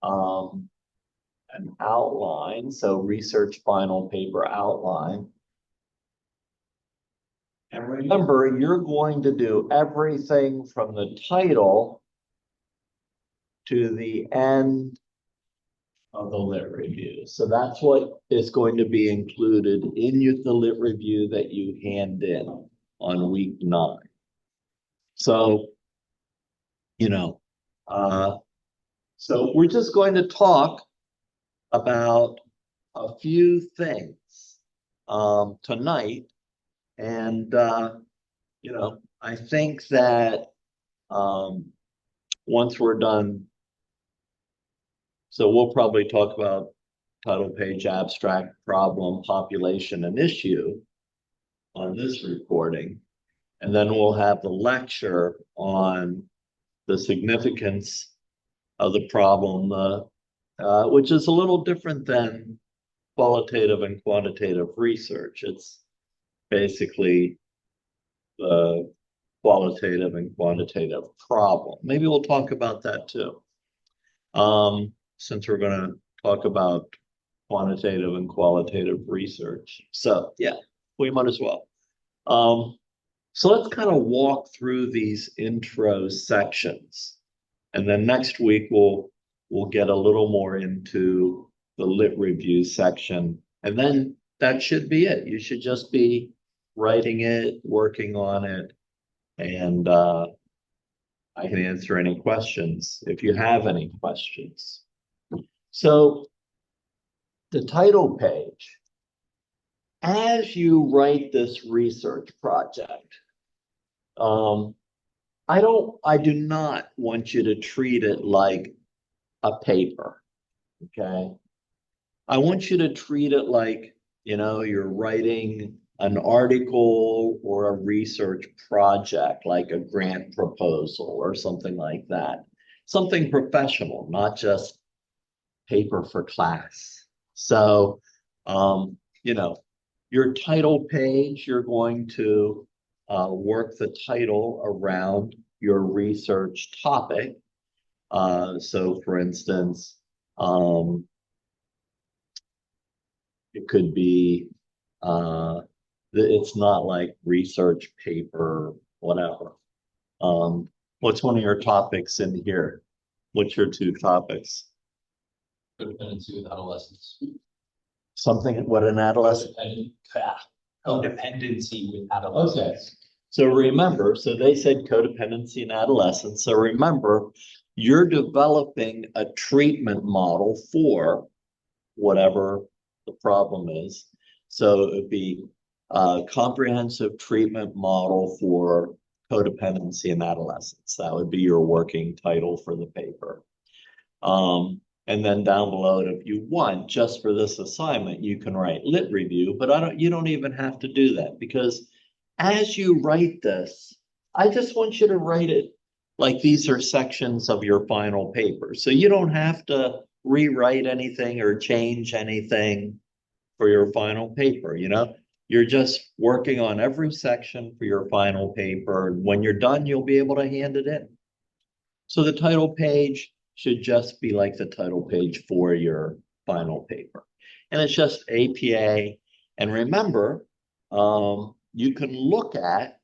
um, an outline, so research final paper outline. And remember, you're going to do everything from the title to the end of the lit review. So that's what is going to be included in the lit review that you hand in on week 9. So, you know, so we're just going to talk about a few things tonight. And, I think that once we're done, so we'll probably talk about title page, abstract, problem, population, and issue on this recording. And then we'll have the lecture on the significance of the problem, which is a little different than qualitative and quantitative research. It's basically the qualitative and quantitative problem. Maybe we'll talk about that too, since we're going to talk about quantitative and qualitative research. So yeah, we might as well. So let's kind of walk through these intro sections, and then next week we'll get a little more into the lit review section, and then that should be it. You should just be writing it, working on it, and I can answer any questions if you have any questions. So the title page, as you write this research project, I do not want you to treat it like a paper, okay? I want you to treat it like, you're writing an article or a research project, like a grant proposal or something like that. Something professional, not just paper for class. So, your title page, you're going to work the title around your research topic. So for instance, it could be, it's not like research paper, whatever. What's one of your topics in here? What's your 2 topics? Codependency with adolescents. Something, what an adolescent? Codependency with adolescents. Okay. So remember, so they said codependency in adolescence. So remember, you're developing a treatment model for whatever the problem is. So it would be a comprehensive treatment model for codependency in adolescence. That would be your working title for the paper. And then down below, if you want, just for this assignment, you can write lit review, but you don't even have to do that, because as you write this, I just want you to write it like these are sections of your final paper. So you don't have to rewrite anything or change anything for your final paper, You're just working on every section for your final paper. And when you're done, you'll be able to hand it in. So the title page should just be like the title page for your final paper. And it's just APA. And remember, you can look at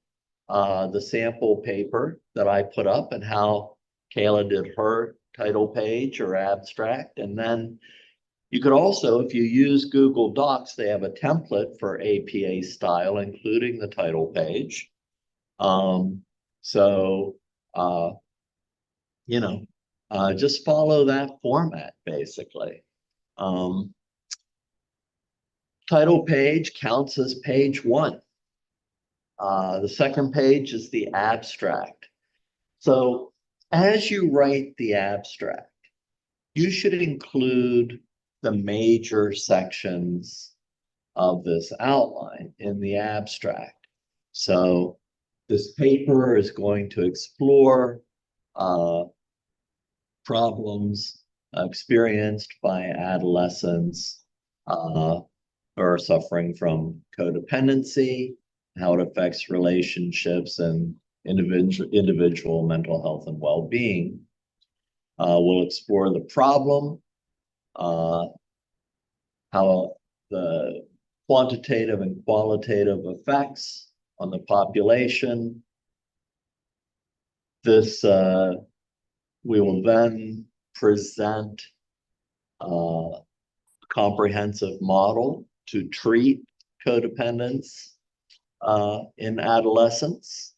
the sample paper that I put up and how Kayla did her title page or abstract. And then you could also, if you use Google Docs, they have a template for APA style, including the title page. Just follow that format, basically. Title page counts as page 1. The second page is the abstract. So as you write the abstract, you should include the major sections of this outline in the abstract. So this paper is going to explore problems experienced by adolescents who are suffering from codependency, how it affects relationships and individual mental health and well-being. We'll explore the problem, how the quantitative and qualitative effects on the population. This, we will then present a comprehensive model to treat codependence in adolescence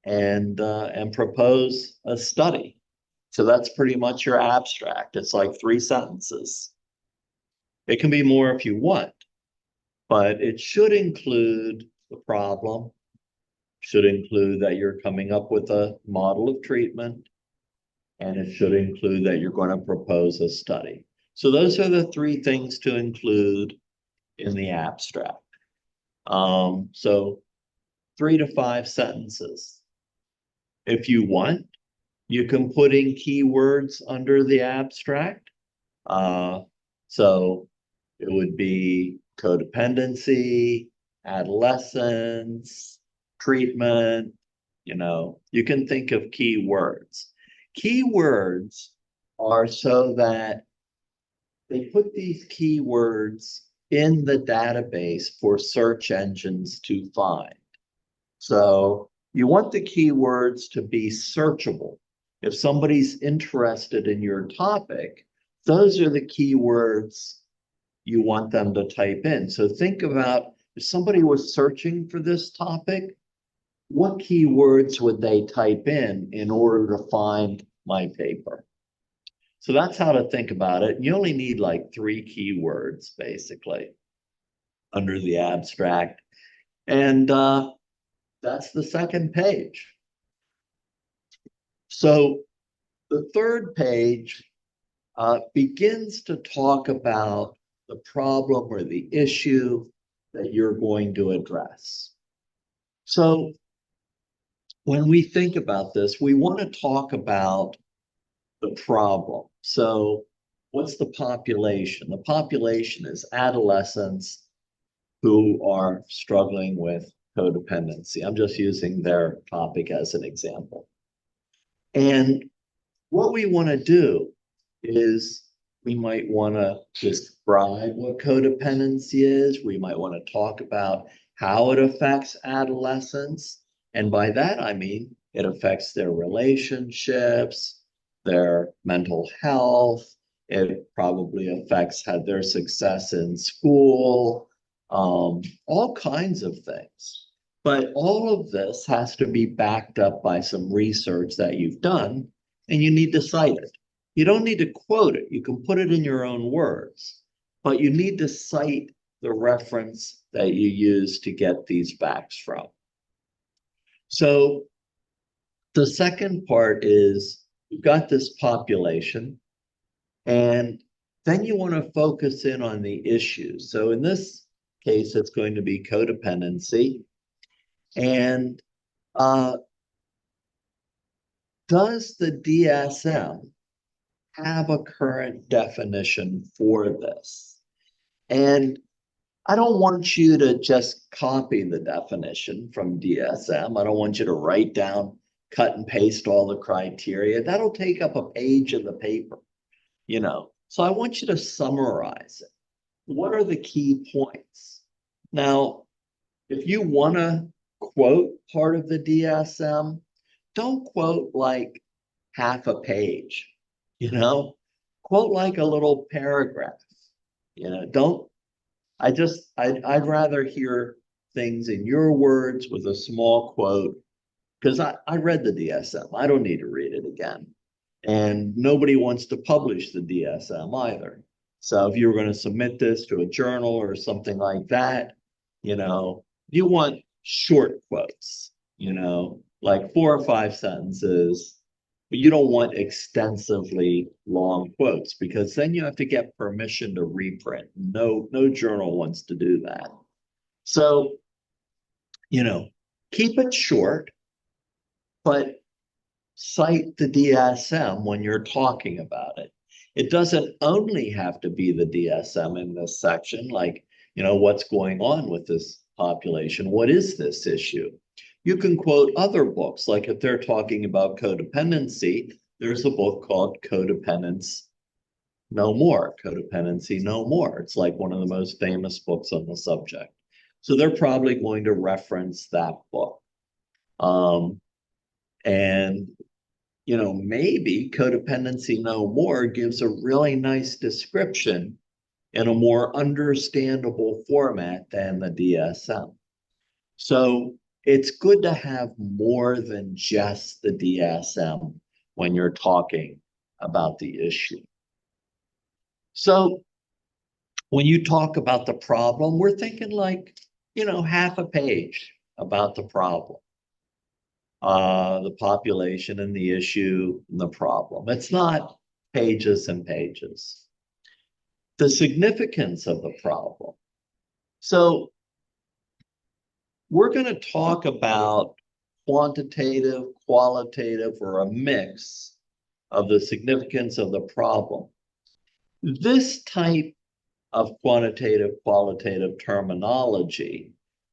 and propose a study. So that's pretty much your abstract. It's like 3 sentences. It can be more if you want, but it should include the problem, should include that you're coming up with a model of treatment, and it should include that you're going to propose a study. So those are the 3 things to include in the abstract. So 3 to 5 sentences. If you want, you can put in keywords under the abstract. So it would be codependency, adolescence, treatment, you can think of keywords. Keywords are so that they put these keywords in the database for search engines to find. So you want the keywords to be searchable. If somebody's interested in your topic, those are the keywords you want them to type in. So think about if somebody was searching for this topic, what keywords would they type in order to find my paper? So that's how to think about it. You only need like 3 keywords, basically, under the abstract. And that's the second page. So the third page begins to talk about the problem or the issue that you're going to address. So when we think about this, we want to talk about the problem. So what's the population? The population is adolescents who are struggling with codependency. I'm just using their topic as an example. And what we want to do is we might want to describe what codependency is. We might want to talk about how it affects adolescents. And by that, I mean, it affects their relationships, their mental health. It probably affects their success in school, all kinds of things. But all of this has to be backed up by some research that you've done, and you need to cite it. You don't need to quote it. You can put it in your own words, but you need to cite the reference that you use to get these facts from. So the second part is you've got this population, and then you want to focus in on the issues. So in this case, it's going to be codependency. And does the DSM have a current definition for this? And I don't want you to just copy the definition from DSM. I don't want you to write down, cut and paste all the criteria. That'll take up a page of the paper, So I want you to summarize it. What are the key points? Now, if you want to quote part of the DSM, don't quote like half a page, quote like a little paragraph, I'd rather hear things in your words with a small quote, because I read the DSM. I don't need to read it again. And nobody wants to publish the DSM either. So if you were going to submit this to a journal or something like that, you want short quotes, like 4 or 5 sentences, but you don't want extensively long quotes, because then you have to get permission to reprint. No journal wants to do that. So, keep it short, but cite the DSM when you're talking about it. It doesn't only have to be the DSM in this section, like, what's going on with this population? What is this issue? You can quote other books, like if they're talking about codependency, there's a book called Codependence No More, Codependency No More. It's like one of the most famous books on the subject. So they're probably going to reference that book. And, maybe Codependency No More gives a really nice description in a more understandable format than the DSM. So it's good to have more than just the DSM when you're talking about the issue. So when you talk about the problem, we're thinking like, half a page about the problem, the population and the issue and the problem. It's not pages and pages. The significance of the problem. So we're going to talk about quantitative, qualitative, or a mix of the significance of the problem. This type of quantitative, qualitative terminology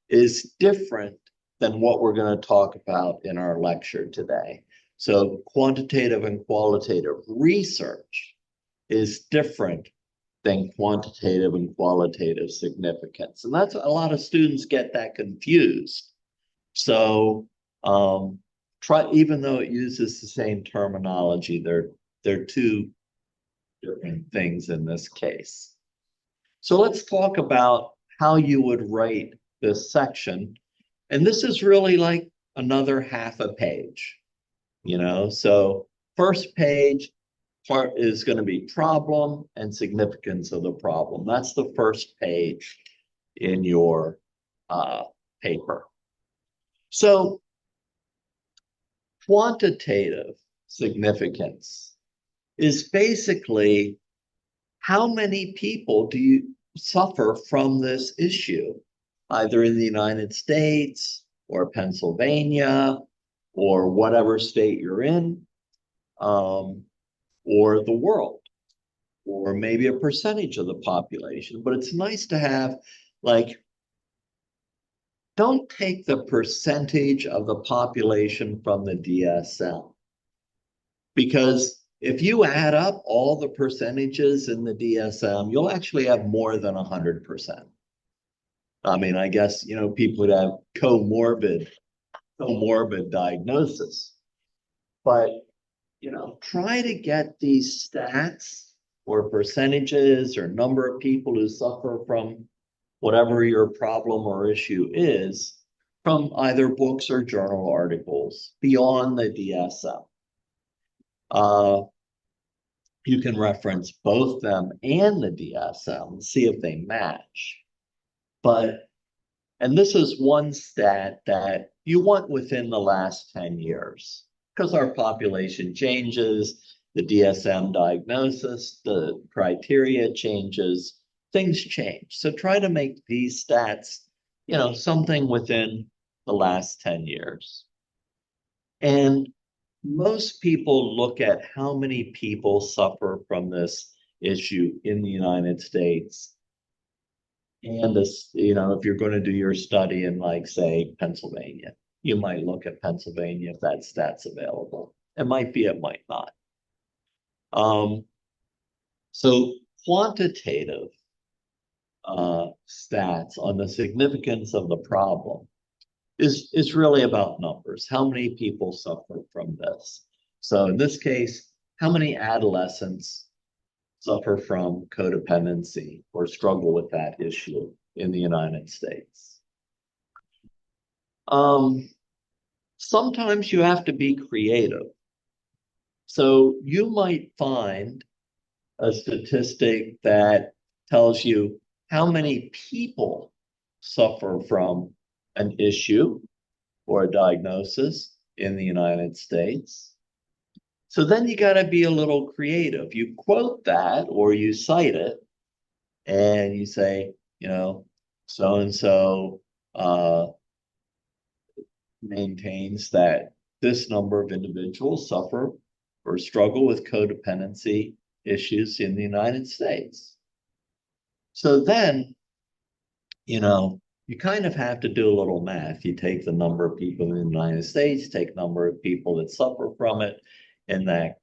is different than what we're going to talk about in our lecture today. So quantitative and qualitative research is different than quantitative and qualitative significance. And that's a lot of students get that confused. So even though it uses the same terminology, they're two different things in this case. So let's talk about how you would write this section. And this is really like another half a page, So first page part is going to be problem and significance of the problem. That's the first page in your paper. So quantitative significance is basically how many people do you suffer from this issue, either in the United States or Pennsylvania or whatever state you're in, or the world, or maybe a percentage of the population. But it's nice to have, don't take the percentage of the population from the DSM. Because if you add up all the percentages in the DSM, you'll actually have more than 100%. I mean, I guess, people would have comorbid diagnosis. But, try to get these stats or percentages or number of people who suffer from whatever your problem or issue is from either books or journal articles beyond the DSM. You can reference both them and the DSM and see if they match. And this is one stat that you want within the last 10 years because our population changes, the DSM diagnosis, the criteria changes, things change. So try to make these stats, something within the last 10 years. And most people look at how many people suffer from this issue in the United States. And this, if you're going to do your study in, say, Pennsylvania, you might look at Pennsylvania if that stat's available. It might be, it might not. So quantitative stats on the significance of the problem is really about numbers. How many people suffer from this? So in this case, how many adolescents suffer from codependency or struggle with that issue in the United States? Sometimes you have to be creative. So you might find a statistic that tells you how many people suffer from an issue or a diagnosis in the United States. So then you got to be a little creative. You quote that or you cite it and you say, so-and-so maintains that this number of individuals suffer or struggle with codependency issues in the United States. So then, you kind of have to do a little math. You take the number of people in the United States, take number of people that suffer from it in that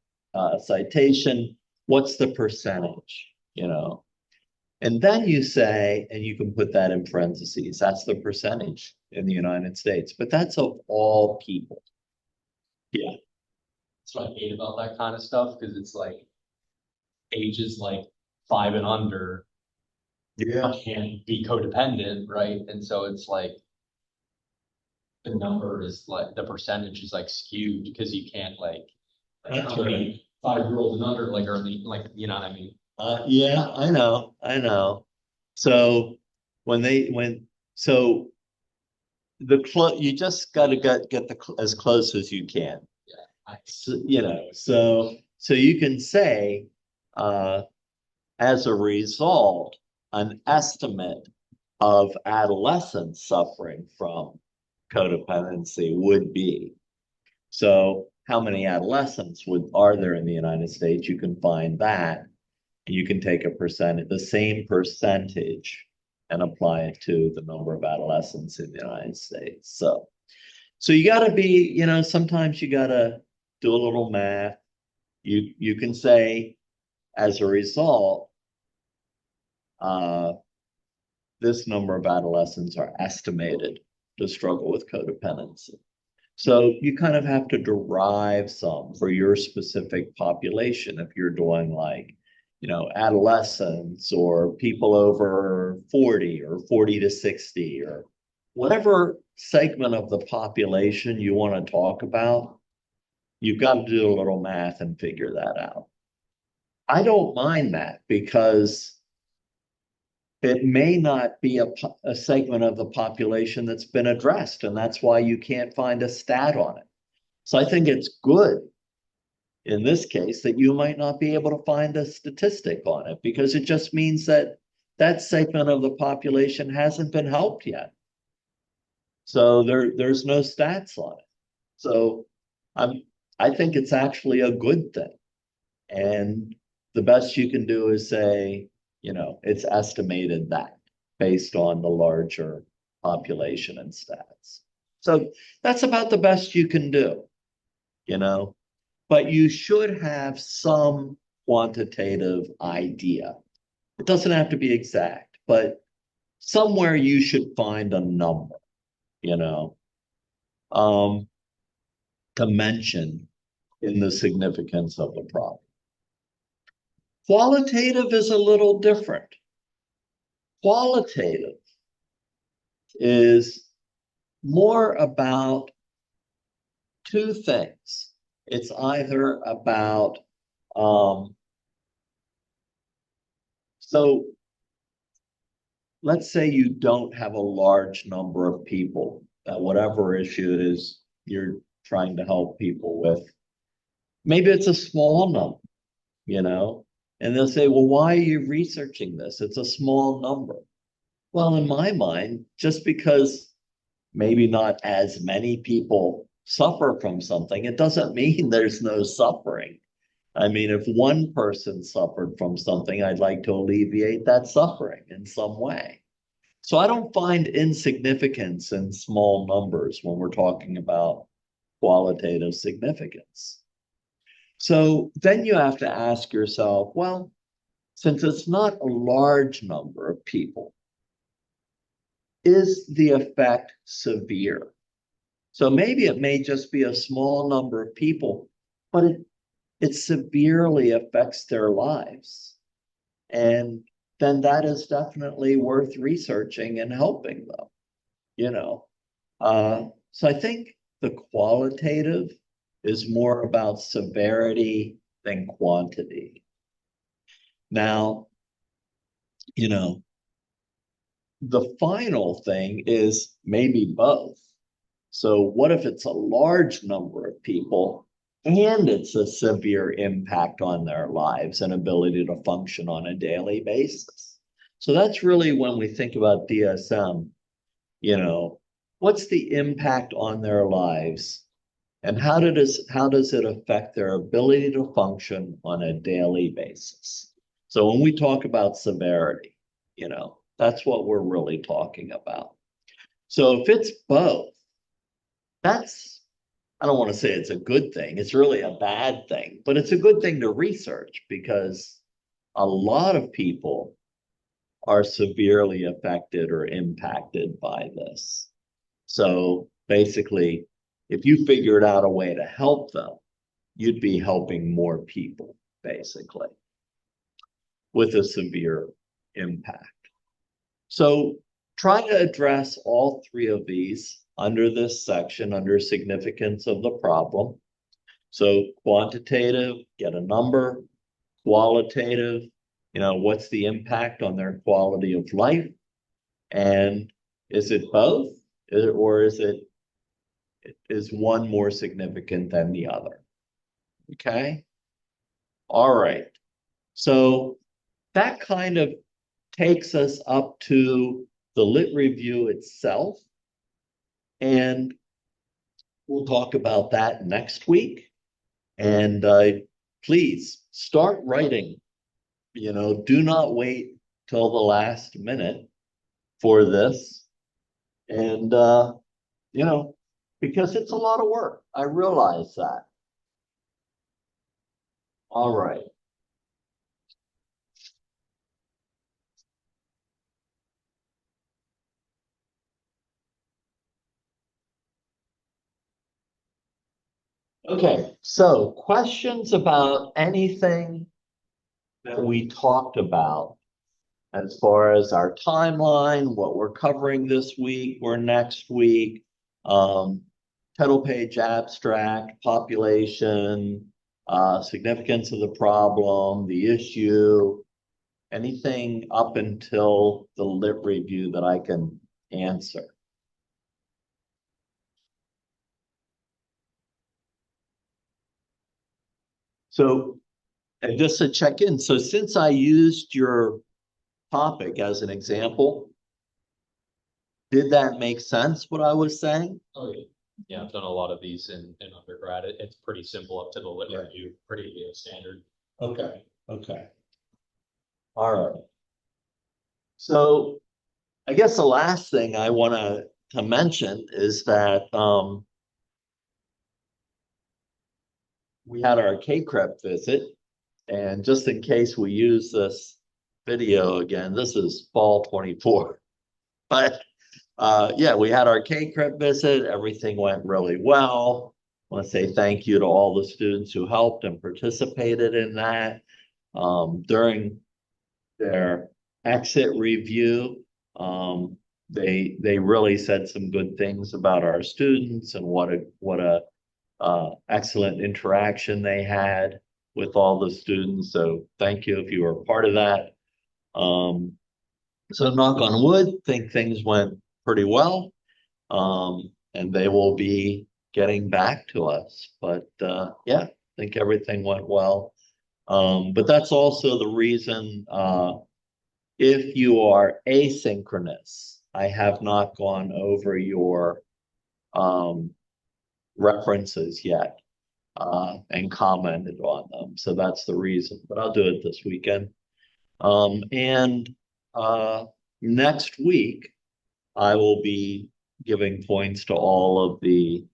citation, what's the percentage, you know? And then you say, and you can put that in parentheses, that's the percentage in the United States, but that's of all people. Yeah. That's what I hate about that kind of stuff, because it's like ages like 5 and under can't be codependent, right? And so it's like the number is like the percentage is like skewed because you can't like That's how right. many 5-year-olds and under like are like you know what I mean? Yeah, I know. So so you just got to get as close as you can. I, So, you know, so you can say, uh, as a result, an estimate of adolescents suffering from codependency would be. So how many adolescents are there in the United States? You can find that, and you can take a percentage, the same percentage, and apply it to the number of adolescents in the United States. So you got to be, sometimes you got to do a little math. You can say, as a result, uh, this number of adolescents are estimated to struggle with codependency. So you kind of have to derive some for your specific population if you're doing like, adolescents or people over 40 or 40 to 60 or whatever segment of the population you want to talk about, you've got to do a little math and figure that out. I don't mind that because it may not be a segment of the population that's been addressed, and that's why you can't find a stat on it. So I think it's good in this case that you might not be able to find a statistic on it because it just means that that segment of the population hasn't been helped yet. So there's no stats on it. So I think it's actually a good thing. And the best you can do is say, it's estimated that based on the larger population and stats. So that's about the best you can do, but you should have some quantitative idea. It doesn't have to be exact, but somewhere you should find a number, you know, um, to mention in the significance of the problem. Qualitative is a little different. Qualitative is more about two things. It's either about, so let's say you don't have a large number of people, whatever issue it is you're trying to help people with. Maybe it's a small number, and they'll say, well, why are you researching this? It's a small number. Well, in my mind, just because maybe not as many people suffer from something, it doesn't mean there's no suffering. I mean, if one person suffered from something, I'd like to alleviate that suffering in some way. So I don't find insignificance in small numbers when we're talking about qualitative significance. So then you have to ask yourself, well, since it's not a large number of people, is the effect severe? So maybe it may just be a small number of people, but it severely affects their lives. And then that is definitely worth researching and helping them. So I think the qualitative is more about severity than quantity. Now, the final thing is maybe both. So what if it's a large number of people and it's a severe impact on their lives and ability to function on a daily basis? So that's really when we think about DSM, what's the impact on their lives and how does it affect their ability to function on a daily basis? So when we talk about severity, that's what we're really talking about. So if it's both, that's I don't want to say it's a good thing. It's really a bad thing, but it's a good thing to research because a lot of people are severely affected or impacted by this. So basically, if you figured out a way to help them, you'd be helping more people, basically, with a severe impact. So try to address all three of these under this section, under significance of the problem. So quantitative, get a number, qualitative, what's the impact on their quality of life? And is it both? Or is one more significant than the other? Okay. All right. So that kind of takes us up to the lit review itself. And we'll talk about that next week. And please start writing. Do not wait till the last minute for this. And, because it's a lot of work. I realize that. All right. Okay, so questions about anything that we talked about as far as our timeline, what we're covering this week or next week, title page abstract, population, significance of the problem, the issue, anything up until the lit review that I can answer. So, and just to check in, so since I used your topic as an example, did that make sense what I was saying? Oh, yeah. Yeah, I've done a lot of these in undergrad. It's pretty simple up to the lit review, pretty standard. Okay, okay. All right. So I guess the last thing I want to mention is that we had our K-CREP visit, and just in case we use this video again, this is fall 24. But yeah, we had our K-CREP visit. Everything went really well. I want to say thank you to all the students who helped and participated in that. During their exit review, they really said some good things about our students and what a excellent interaction they had with all the students. So thank you if you were part of that. So knock on wood, think things went pretty well. And they will be getting back to us. But yeah, I think everything went well. But that's also the reason if you are asynchronous, I have not gone over your references yet and commented on them. So that's the reason, but I'll do it this weekend. And next week, I will be giving points to all of the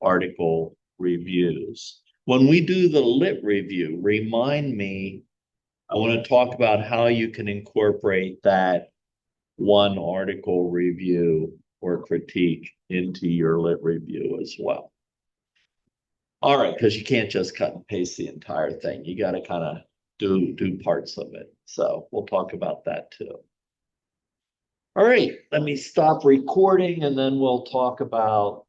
article reviews. When we do the lit review, remind me, I want to talk about how you can incorporate that one article review or critique into your lit review as well. All right, because you can't just cut and paste the entire thing. You got to kind of do parts of it. So we'll talk about that too. All right, let me stop recording and then we'll talk about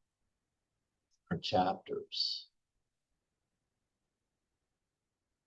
our chapters.